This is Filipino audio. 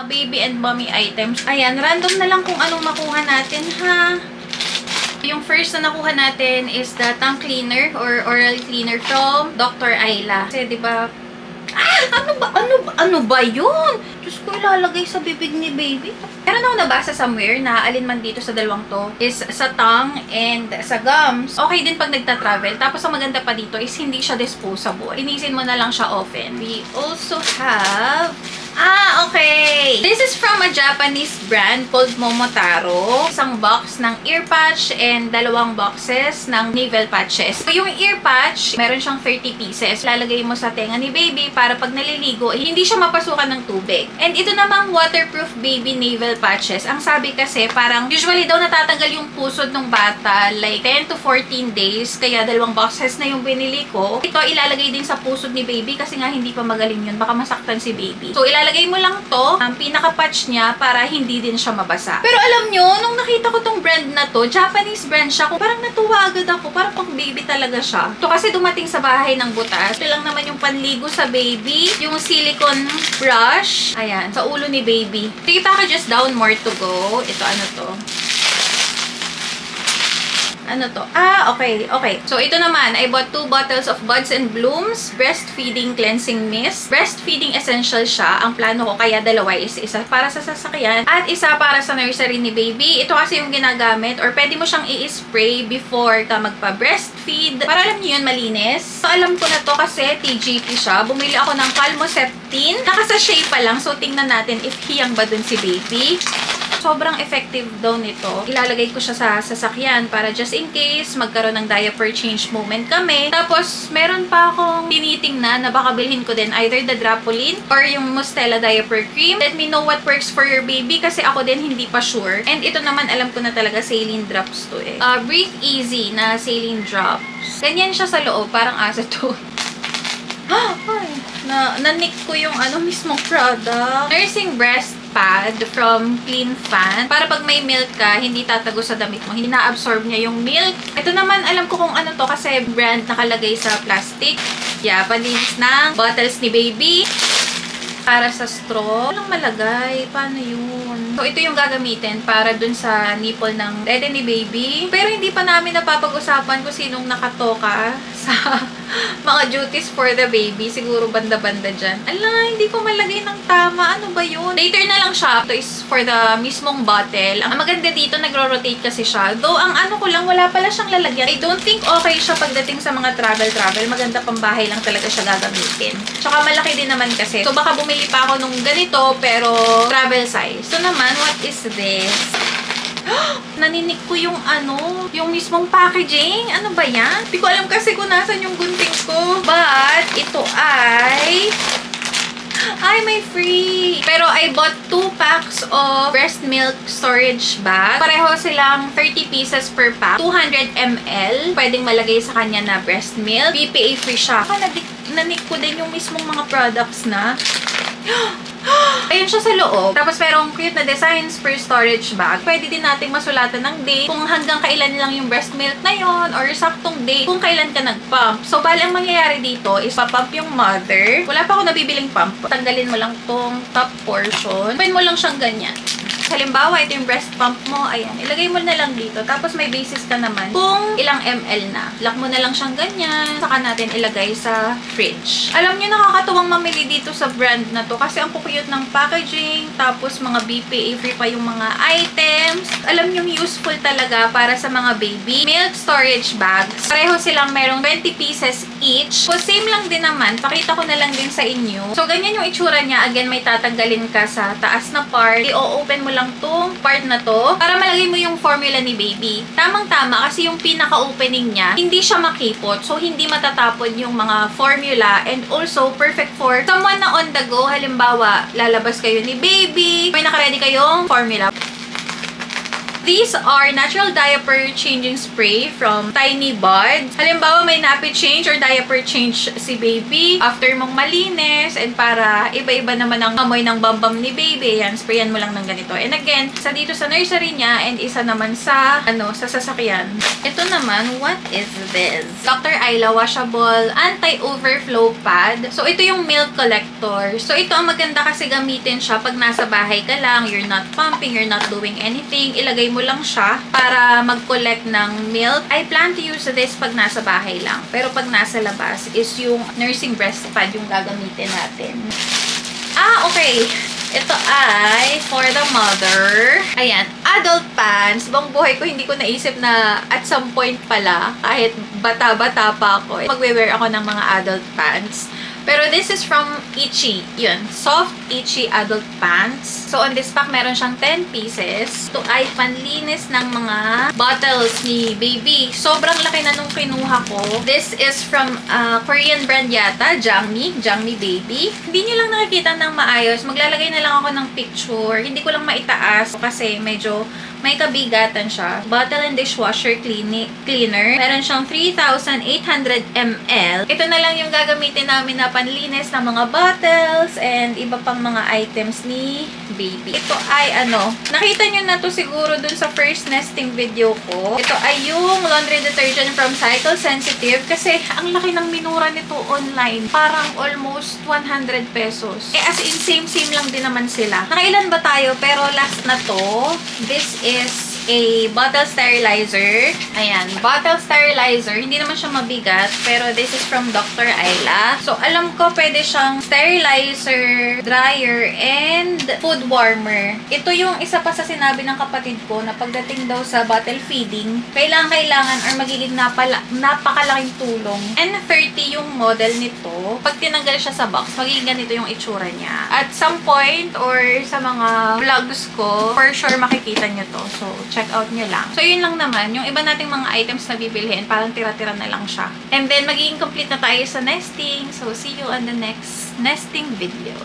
baby and mommy items. Ayan, random na lang kung anong makuha natin, ha? Yung first na nakuha natin is the tongue cleaner or oral cleaner from Dr. Ayla. Kasi, di ba, ano ba yun? Diyos ko, ilalagay sa bibig ni baby. Meron ako nabasa somewhere na alin man dito sa dalawang to is sa tongue and sa gums. Okay din pag nagta-travel. Tapos ang maganda pa dito is hindi siya disposable. Inisin mo na lang siya often. We also have okay. This is from a Japanese brand called Momotaro. Isang box ng ear patch and dalawang boxes ng navel patches. So, yung ear patch, meron siyang 30 pieces. Lalagay mo sa tenga ni baby para pag naliligo, hindi siya mapasukan ng tubig. And ito namang waterproof baby navel patches. Ang sabi kasi, parang usually daw natatanggal yung pusod ng bata like 10 to 14 days. Kaya dalawang boxes na yung binili ko. Ito ilalagay din sa pusod ni baby kasi nga hindi pa magaling yun. Baka masaktan si baby. So, ilalagay mo lang to, ang pinaka-patch niya para hindi din siya mabasa. Pero alam nyo, nung nakita ko tong brand na to, Japanese brand siya, parang natuwa agad ako. Parang pang baby talaga siya. Ito kasi dumating sa bahay ng butas. Ito lang naman yung panligo sa baby. Yung silicone brush. Ayan, sa ulo ni baby. Three packages down, more to go. Ito ano to? Ano to? Okay. So, ito naman, I bought 2 bottles of Buds and Blooms Breastfeeding Cleansing Mist. Breastfeeding essential siya. Ang plano ko, kaya dalawa is isa para sa sasakyan at isa para sa nursery ni baby. Ito kasi yung ginagamit or pwede mo siyang i-spray before ka magpa-breastfeed. Para alam niyo yun, malinis. So, alam ko na to kasi TGP siya. Bumili ako ng Calmoseptine. Nakasashay pa lang. So, tingnan natin if hiyang ba dun si baby. Sobrang effective daw nito. Ilalagay ko siya sa sasakyan para just in case magkaroon ng diaper change moment kami. Tapos, meron pa akong tinitingnan na baka bilhin ko din either the Drapolin or yung Mustela diaper cream. Let me know what works for your baby kasi ako din hindi pa sure. And ito naman, alam ko na talaga saline drops to eh. Breathe Easy na saline drops. Ganyan siya sa loob. Parang asa to. Nanik ko yung mismong product. Nursing breast pad from Clean Fan. Para pag may milk ka, hindi tatago sa damit mo. Hindi na-absorb niya yung milk. Ito naman, alam ko kung ano to kasi brand nakalagay sa plastic. Yeah, panlinis ng bottles ni baby. Para sa straw. Walang malagay. Paano yun? So, ito yung gagamitin para dun sa nipple ng dede ni baby. Pero hindi pa namin napapag-usapan kung sinong nakatoka sa mga duties for the baby. Siguro banda-banda dyan. Ala, hindi ko malagay ng tama. Ano ba yun? Later na lang siya. Ito is for the mismong bottle. Ang maganda dito, nagro-rotate kasi siya. Though, ang ano ko lang, wala pala siyang lalagyan. I don't think okay siya pagdating sa mga travel-travel. Maganda pang bahay lang talaga siya gagamitin. Tsaka malaki din naman kasi. So, baka bumili pa ako nung ganito, pero travel size. So naman, what is this? Naninik ko yung yung mismong packaging. Ano ba yan? Hindi ko alam kasi kung nasan yung gunting ko. But, ito ay may free. Pero I bought 2 packs of breast milk storage bag. Pareho silang 30 pieces per pack. 200 ml. Pwedeng malagay sa kanya na breast milk. BPA free siya. Nanik ko din yung mismong mga products na. Ayun siya sa loob. Tapos merong cute na designs per storage bag. Pwede din nating masulatan ng date kung hanggang kailan lang yung breast milk na yon or saktong date kung kailan ka nag-pump. So, bali ang mangyayari dito is papump yung mother. Wala pa ako nabibiling pump. Tanggalin mo lang tong top portion. Open mo lang siyang ganyan. Halimbawa, ito yung breast pump mo. Ayan. Ilagay mo na lang dito. Tapos may basis ka naman kung ilang ml na. Lock mo na lang siyang ganyan. Saka natin ilagay sa fridge. Alam nyo, nakakatuwang mamili dito sa brand na to kasi ang cute ng packaging. Tapos mga BPA free pa yung mga items. Alam nyo, useful talaga para sa mga baby. Milk storage bags. Pareho silang merong 20 pieces each. So, same lang din naman. Pakita ko na lang din sa inyo. So, ganyan yung itsura niya. Again, may tatanggalin ka sa taas na part. I-open mo lang tong part na to para malagay mo yung formula ni baby. Tamang-tama kasi yung pinaka-opening niya, hindi siya makipot. So, hindi matatapon yung mga formula and also perfect for someone na on the go. Halimbawa, lalabas kayo ni baby, may nakaredy kayong formula. These are natural diaper changing spray from Tiny Buds. Halimbawa, may nappy change or diaper change si baby. After mong malinis, and para iba-iba naman ang amoy ng bambam ni baby, yan, sprayan mo lang ng ganito. And again, isa dito sa nursery niya, and isa naman sa, sa sasakyan. Ito naman, what is this? Dr. Ayla Washable Anti-Overflow Pad. So, ito yung milk collector. So, ito ang maganda kasi gamitin siya pag nasa bahay ka lang, you're not pumping, you're not doing anything, ilagay mo lang siya para mag-collect ng milk. I plan to use this pag nasa bahay lang. Pero pag nasa labas is yung nursing breast pad yung gagamitin natin. Okay. Ito ay for the mother. Ayan, adult pants. Buong buhay ko hindi ko naisip na at some point pala, kahit bata-bata pa ako, magwe-wear ako ng mga adult pants. Pero this is from Itchy. Yun. Soft, Itchy adult pants. So, on this pack, meron siyang 10 pieces. Ito ay panlinis ng mga bottles ni baby. Sobrang laki na nung kinuha ko. This is from Korean brand yata. Jangmi Baby. Hindi nyo lang nakikita ng maayos. Maglalagay na lang ako ng picture. Hindi ko lang maitaas kasi medyo may kabigatan siya. Bottle and dishwasher cleaner. Meron siyang 3,800 ml. Ito na lang yung gagamitin namin na panlinis ng mga bottles and iba pang mga items ni baby. Ito ay nakita nyo na to siguro dun sa first nesting video ko. Ito ay yung laundry detergent from Cycle Sensitive kasi ang laki ng minura nito online. Parang almost 100 pesos. As in, same lang din naman sila. Nakailan ba tayo? Pero last na to. This is a bottle sterilizer. Ayan, bottle sterilizer. Hindi naman siya mabigat, pero this is from Dr. Ayla. So, alam ko pwede siyang sterilizer, dryer, and food warmer. Ito yung isa pa sa sinabi ng kapatid ko na pagdating daw sa bottle feeding, kailangan or magiging napakalaking tulong. N30 yung model nito. Pag tinanggal siya sa box, magiging ganito yung itsura niya. At some point or sa mga vlogs ko, for sure makikita nyo to. So, check out nyo lang. So, yun lang naman. Yung iba nating mga items na bibilhin, parang tira-tira na lang siya. And then, magiging complete na tayo sa nesting. So, see you on the next nesting video.